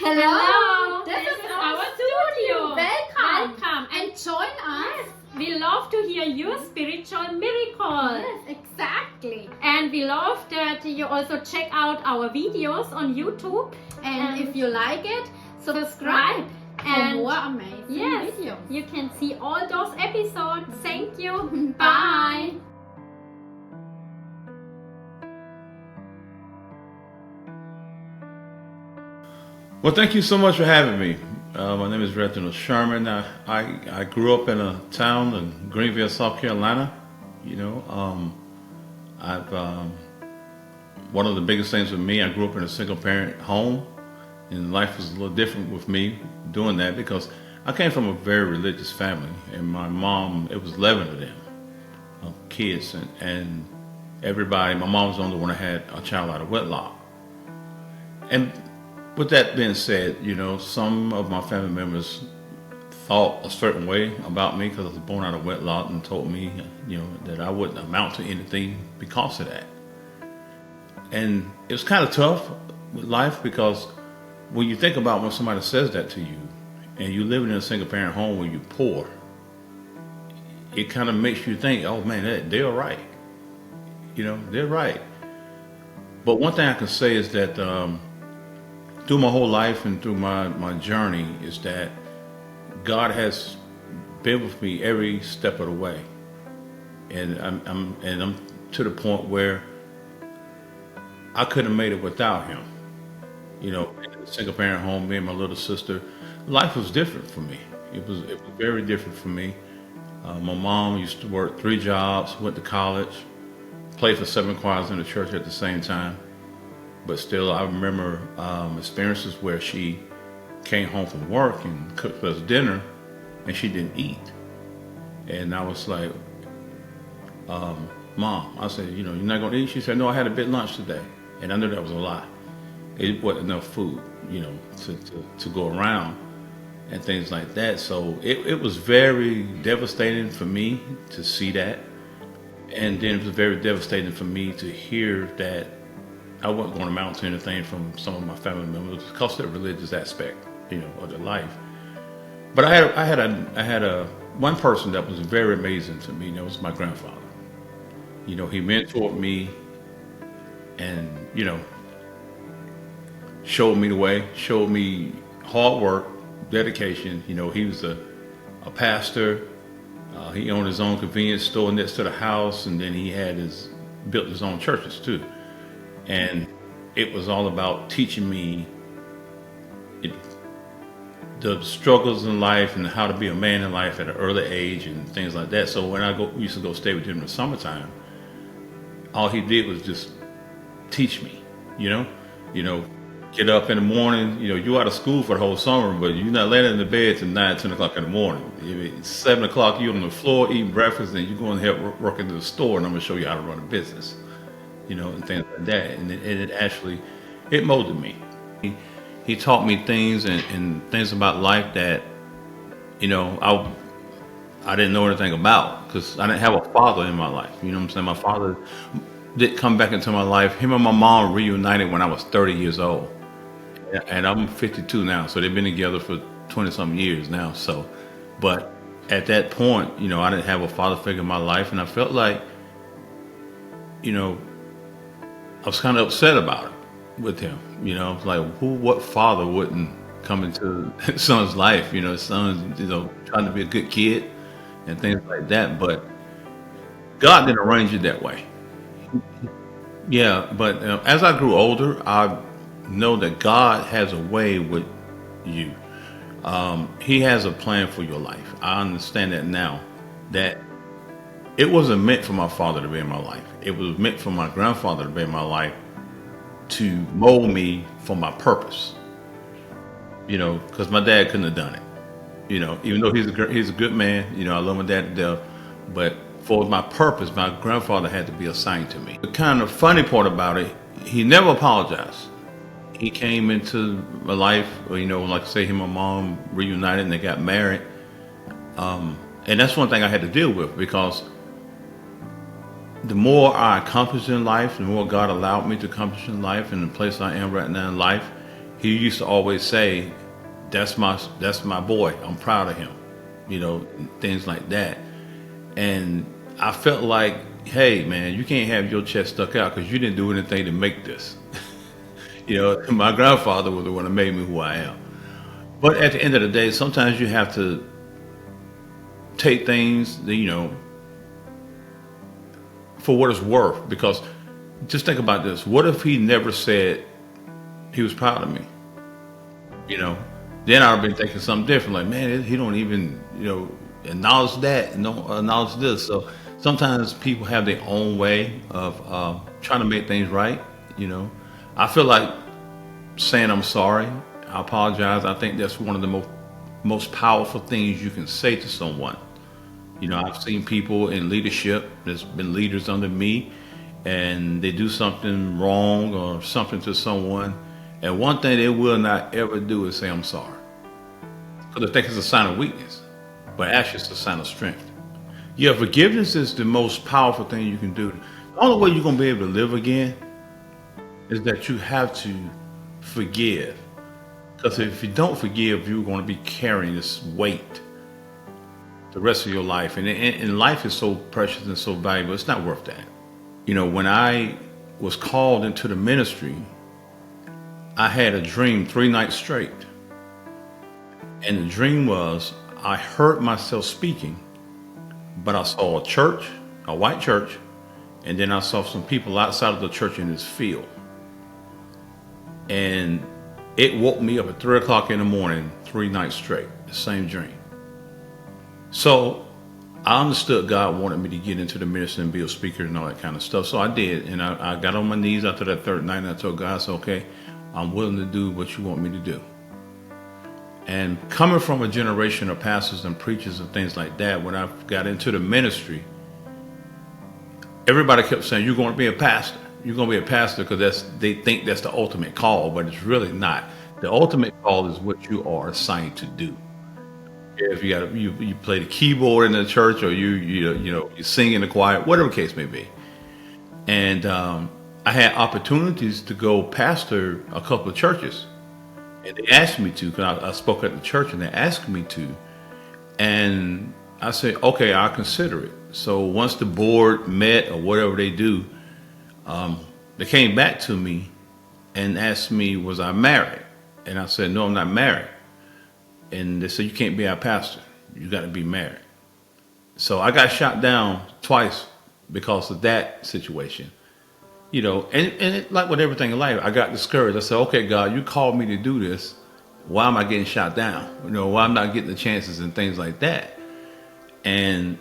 Hello, this is our studio. Welcome and join us. We love to hear your spiritual miracle. Yes, exactly. And we love that you also check out our videos on YouTube. And if you like it, subscribe for more amazing videos. You can see all those episodes. Thank you. Bye. Well, thank you so much for having me. My name is Reginald Sherman. I grew up in a town in Greenville, South Carolina. One of the biggest things with me, I grew up in a single parent home, and life was a little different with me doing that because I came from a very religious family, and my mom, it was 11 of them, kids, and everybody, my mom was the only one that had a child out of wedlock. And with that being said, some of my family members thought a certain way about me because I was born out of wedlock and told me, that I wouldn't amount to anything because of that. And it was kind of tough with life because when you think about when somebody says that to you and you live in a single parent home where you're poor, it kind of makes you think, oh man, they're right. They're right. But one thing I can say is that through my whole life and through my journey is that God has been with me every step of the way, and I'm to the point where I couldn't have made it without Him. In a single parent home, me and my little sister, life was different for me. It was very different for me. My mom used to work 3 jobs, went to college, played for 7 choirs in the church at the same time. But still, I remember experiences where she came home from work and cooked us dinner, and she didn't eat. And I was like, Mom, I said, you're not going to eat? She said, no, I had a big lunch today. And I knew that was a lie. It wasn't enough food, to go around and things like that. So it was very devastating for me to see that. And then it was very devastating for me to hear that I wasn't going to amount to anything from some of my family members because of the religious aspect, of their life. But I had one person that was very amazing to me. That was my grandfather. He mentored me, and showed me the way, showed me hard work, dedication. He was a pastor. He owned his own convenience store next to the house, and then he built his own churches too. And it was all about teaching me the struggles in life and how to be a man in life at an early age and things like that. So when we used to go stay with him in the summertime, all he did was just teach me, get up in the morning, you out of school for the whole summer, but you're not laying in the bed till 9, 10 o'clock in the morning. It's 7 o'clock, you're on the floor eating breakfast, and you're going to help work into the store, and I'm going to show you how to run a business. And things like that. And it molded me. He taught me things and things about life that, I didn't know anything about because I didn't have a father in my life. You know what I'm saying? My father did come back into my life. Him and my mom reunited when I was 30 years old. And I'm 52 now, so they've been together for 20-something years now. So, but at that point, I didn't have a father figure in my life, and I felt like, I was kind of upset about it with him. Like what father wouldn't come into his son's life? His son's, trying to be a good kid and things like that. But God didn't arrange it that way. Yeah, but as I grew older, I know that God has a way with you. He has a plan for your life. I understand that now. That it wasn't meant for my father to be in my life. It was meant for my grandfather to be in my life to mold me for my purpose. Because my dad couldn't have done it. Even though he's a good man, I love my dad to death, but for my purpose, my grandfather had to be assigned to me. The kind of funny part about it, he never apologized. He came into my life, like I say, him and my mom reunited and they got married. And that's one thing I had to deal with because the more I accomplished in life, the more God allowed me to accomplish in life and the place I am right now in life, he used to always say, that's my boy. I'm proud of him. You know, things like that. And I felt like, hey, man, you can't have your chest stuck out because you didn't do anything to make this. You know, my grandfather was the one that made me who I am. But at the end of the day, sometimes you have to take things, you know, for what it's worth. Because just think about this. What if he never said he was proud of me? You know, then I'd have been thinking something different. Like, man, he don't even, you know, acknowledge that and don't acknowledge this. So sometimes people have their own way of trying to make things right. You know, I feel like saying I'm sorry, I apologize. I think that's one of the most powerful things you can say to someone. You know, I've seen people in leadership that's been leaders under me, and they do something wrong or something to someone, and one thing they will not ever do is say I'm sorry, because they think it's a sign of weakness, but actually it's a sign of strength. Yeah, forgiveness is the most powerful thing you can do. The only way you're going to be able to live again is that you have to forgive. Because if you don't forgive, you're going to be carrying this weight the rest of your life. And life is so precious and so valuable, it's not worth that. You know, when I was called into the ministry, I had a dream 3 nights straight. And the dream was, I heard myself speaking, but I saw a church, a white church, and then I saw some people outside of the church in this field. And it woke me up at 3 o'clock in the morning, 3 nights straight, the same dream. So I understood God wanted me to get into the ministry and be a speaker and all that kind of stuff. So I did. And I got on my knees after that 3rd night and I told God, I said, okay, I'm willing to do what you want me to do. And coming from a generation of pastors and preachers and things like that, when I got into the ministry, everybody kept saying, you're going to be a pastor. You're going to be a pastor because they think that's the ultimate call, but it's really not. The ultimate call is what you are assigned to do. If you play the keyboard in the church, or you sing in the choir, whatever the case may be. And I had opportunities to go pastor a couple of churches, and they asked me to, because I spoke at the church, and they asked me to, and I said, okay, I'll consider it. So once the board met or whatever they do, they came back to me and asked me, was I married? And I said, no, I'm not married. And they said, you can't be our pastor. You got to be married. So I got shot down twice because of that situation. You know, and like with everything in life, I got discouraged. I said, okay, God, you called me to do this. Why am I getting shot down? You know, why I'm not getting the chances and things like that? And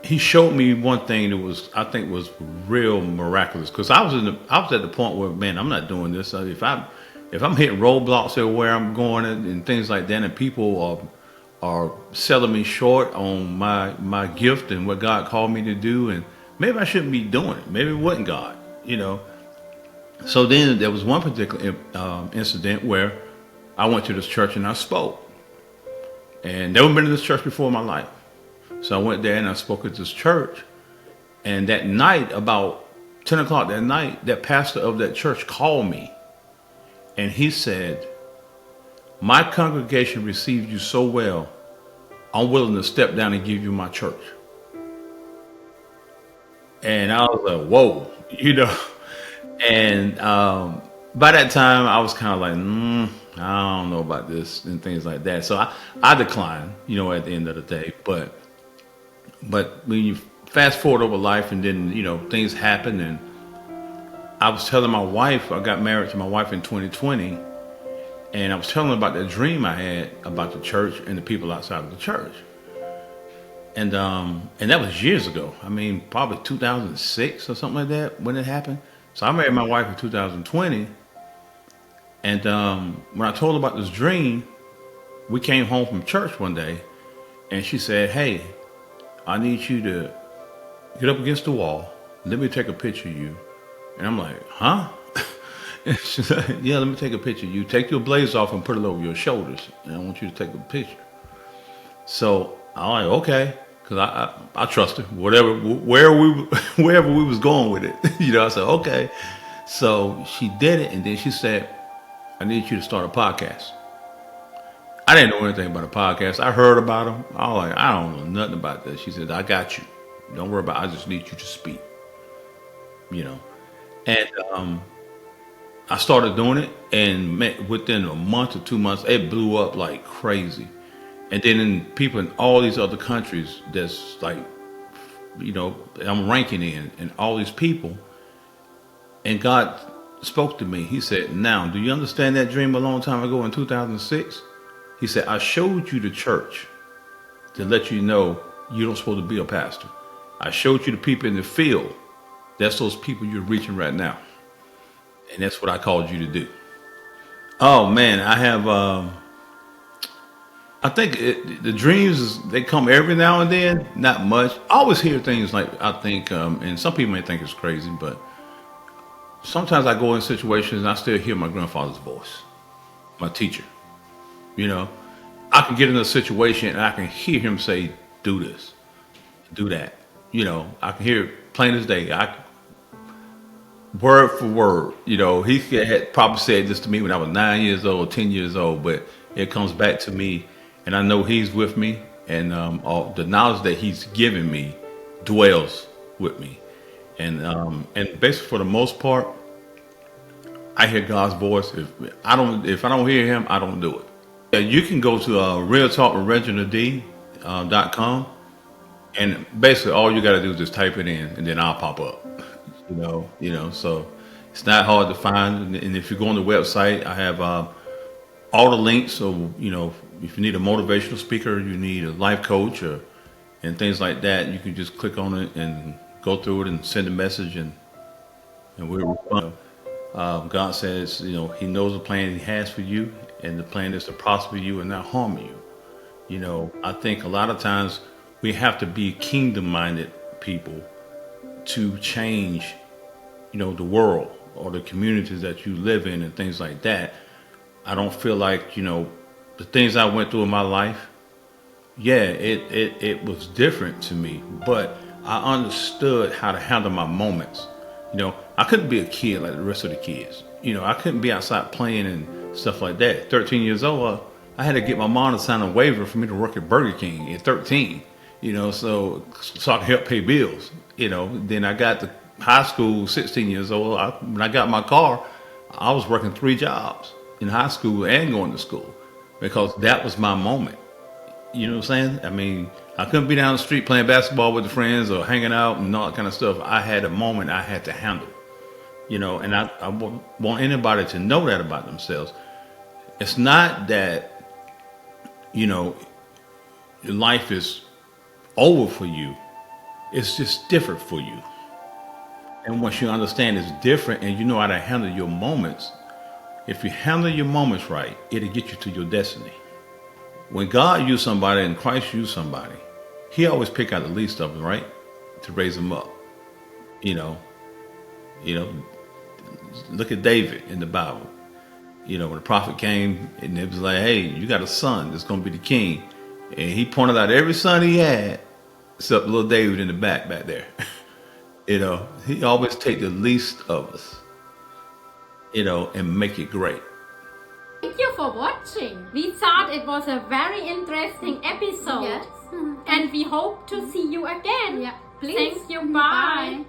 he showed me one thing that I think was real miraculous. Because I was at the point where, man, I'm not doing this. If I'm hitting roadblocks everywhere I'm going and things like that, and people are selling me short on my gift and what God called me to do, and maybe I shouldn't be doing it. Maybe it wasn't God, you know. So then there was one particular incident where I went to this church and I spoke. And never been to this church before in my life. So I went there and I spoke at this church. And that night, about 10 o'clock that night, that pastor of that church called me. And he said, my congregation received you so well, I'm willing to step down and give you my church. And I was like, whoa, you know. And by that time, I was kind of like, I don't know about this and things like that. So I declined, you know, at the end of the day. But when you fast forward over life and then, you know, things happen, and I was telling my wife, I got married to my wife in 2020, and I was telling her about that dream I had about the church and the people outside of the church. And that was years ago. I mean, probably 2006 or something like that when it happened. So I married my wife in 2020. And when I told her about this dream, we came home from church one day, and she said, hey, I need you to get up against the wall. Let me take a picture of you. And I'm like, huh? And she said, yeah, let me take a picture of you. Take your blazer off and put it over your shoulders. And I want you to take a picture. So I'm like, okay. Because I trust her. Wherever we was going with it. You know, I said, okay. So she did it. And then she said, I need you to start a podcast. I didn't know anything about a podcast. I heard about them. I was like, I don't know nothing about this. She said, I got you. Don't worry about it. I just need you to speak. You know. And I started doing it, and within a month or 2 months, it blew up like crazy. And then people in all these other countries, that's like, I'm ranking in, and all these people. And God spoke to me. He said, now, do you understand that dream a long time ago in 2006? He said, I showed you the church to let you know you don't supposed to be a pastor. I showed you the people in the field. That's those people you're reaching right now. And that's what I called you to do. Oh, man, I have, I think the dreams, they come every now and then, not much. I always hear things like, I think, and some people may think it's crazy, but sometimes I go in situations and I still hear my grandfather's voice, my teacher. I can get in a situation and I can hear him say, do this, do that. I can hear it plain as day. Word for word. He had probably said this to me when I was 9 years old, 10 years old, but it comes back to me, and I know he's with me, and all the knowledge that he's given me dwells with me. And basically, for the most part, I hear God's voice. If I don't hear him, I don't do it. Yeah, you can go to Real Talk with Reginald D .com, and basically all you got to do is just type it in, and then I'll pop up. So it's not hard to find. And if you go on the website, I have all the links. So if you need a motivational speaker, you need a life coach, and things like that, you can just click on it and go through it and send a message, and we'll respond. God says, he knows the plan he has for you, and the plan is to prosper you and not harm you. I think a lot of times we have to be kingdom-minded people to change, the world or the communities that you live in and things like that. I don't feel like, the things I went through in my life, it was different to me, but I understood how to handle my moments. I couldn't be a kid like the rest of the kids. I couldn't be outside playing and stuff like that. 13 years old, I had to get my mom to sign a waiver for me to work at Burger King at 13, so I could help pay bills. Then I got to high school, 16 years old. When I got my car, I was working 3 jobs in high school and going to school because that was my moment. You know what I'm saying? I mean, I couldn't be down the street playing basketball with the friends or hanging out and all that kind of stuff. I had a moment I had to handle, and I want anybody to know that about themselves. It's not that, your life is over for you. It's just different for you. And once you understand it's different and you know how to handle your moments, if you handle your moments right, it'll get you to your destiny. When God used somebody and Christ used somebody, he always pick out the least of them, right? To raise them up. Look at David in the Bible. When the prophet came and it was like, hey, you got a son that's going to be the king. And he pointed out every son he had, except little David in the back there. He always take the least of us, and make it great. Thank you for watching. We thought it was a very interesting episode. Yes. And we hope to see you again. Yeah. Please. Thank you. Bye.